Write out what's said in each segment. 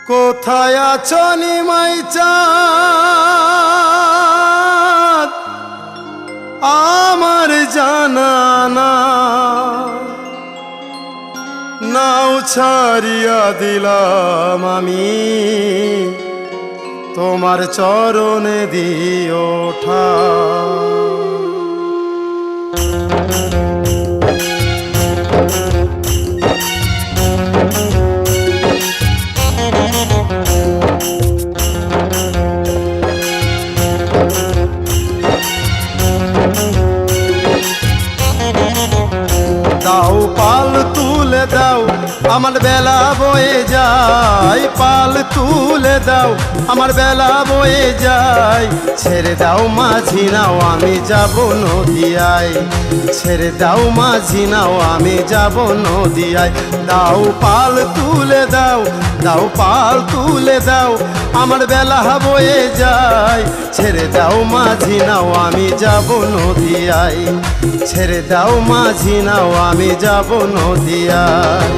কোথায় আছো নিমাই চাঁদ আমার জানা না, নাও ছাড়িয়া দিলাম আমি তোমার চরণে দিও ঠাঁই। দাও পাল তুলে দাও আমার বেলা বয়ে যায়, পাল তুলে দাও আমার বেলা বয়ে যায়। ছেড়ে দাও মাঝি নাও আমি যাব নদিয়ায়, ছেড়ে দাও মাঝি নাও আমি যাব নদিয়ায়। দাও পাল তুলে দাও, দাও পাল তুলে দাও আমার বেলা বয়ে যায়। ছেড়ে দাও মাঝি নাও আমি যাব নদিয়ায়, ছেড়ে দাও মাঝি নাও আমি যাব নদিয়ায়।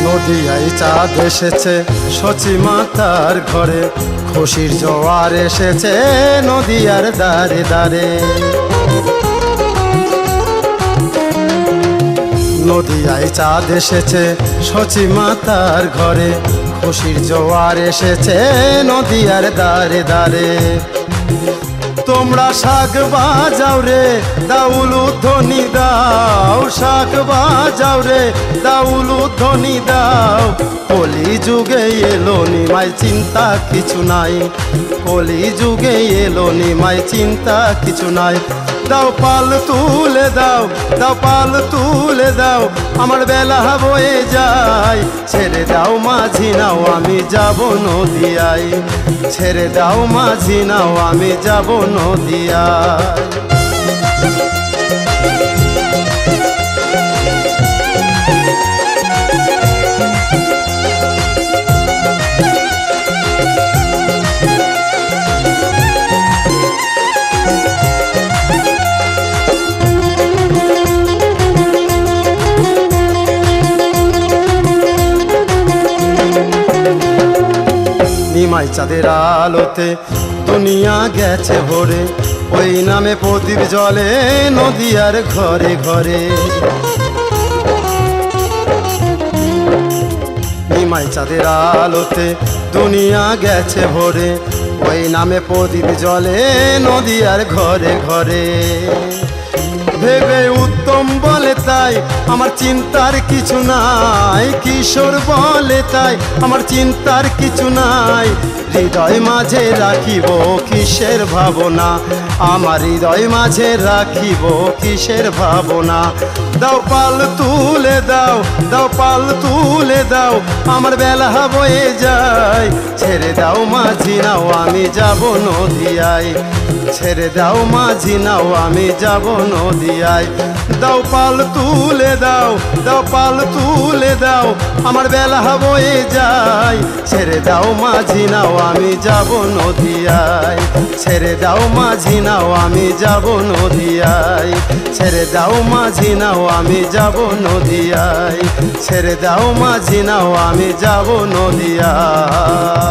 নদিয়ায় চাঁদ এসেছে সচি মাতার ঘরে, খুশির জোয়ার এসেছে নদিয়ার দ্বারে দ্বারে। নদিয়ায় চাঁদ এসেছে সচি মাতার ঘরে, খুশির জোয়ার এসেছে নদিয়ার দ্বারে দ্বারে। তোমরা শাক বাজাও রে দাউলু ধ্বনি দাও, শাক বাজাও রে দাউলু ধ্বনি দাও। কলি যুগে এলো নিমাই চিন্তা কিছু নাই, কলি যুগে এলো নিমাই চিন্তা কিছু নাই। দাও পাল তুলে দাও, দাও পাল তুলে দাও আমার বেলা বয়ে যায়। ছেড়ে দাও মাঝি নাও আমি যাব নদিয়ায়, ছেড়ে দাও মাঝি নাও আমি যাব নদিয়ায়। নিমাই চাঁদের আলোতে দুনিয়া গেছে ভরে, ওই নামে প্রদীপ জ্বলে নদিয়ার ঘরে ঘরে। নিমাই চাঁদের আলোতে দুনিয়া গেছে ভরে, ওই নামে প্রদীপ জ্বলে নদিয়ার ঘরে ঘরে। ভেবে উত্তম বলে তাই আমার চিন্তার কিছু নাই, কিশোর বলে তাই আমার চিন্তার কিছু নাই। হৃদয় মাঝে রাখিব কিসের ভাবনা, আমার হৃদয় মাঝে রাখিব কিসের ভাবনা। দাও পাল তুলে দাও, দাও পাল তুলে দাও আমার বেলা বয়ে যায়। ছেড়ে দাও মাঝি নাও আমি যাব নদিয়ায়, ছেড়ে দাও মাঝি নাও আমি যাব নদিয়ায়। দাও পাল তুলে দাও, দাও পাল তুলে দাও আমার বেলা বয়ে যায়। ছেড়ে দাও মাঝি নাও আমি যাব নদিয়ায়, ছেড়ে দাও মাঝি নাও আমি যাব নদিয়ায়। ছেড়ে দাও মাঝি নাও আমি যাব নদিয়ায়, ছেড়ে দাও মাঝি নাও আমি যাব নদিয়ায়।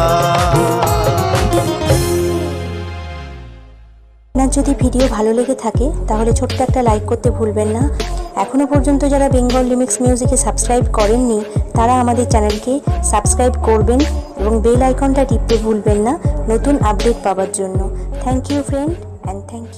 আপনার যদি ভিডিও ভালো লেগে থাকে তাহলে ছোট্ট একটা লাইক করতে ভুলবেন না। এখনও পর্যন্ত যারা বেঙ্গল রিমিক্স মিউজিকে সাবস্ক্রাইব করেননি তারা আমাদের চ্যানেলকে সাবস্ক্রাইব করবেন এবং বেল আইকনটা টিপতে ভুলবেন না নতুন আপডেট পাওয়ার জন্য। Thank you friend and thank you.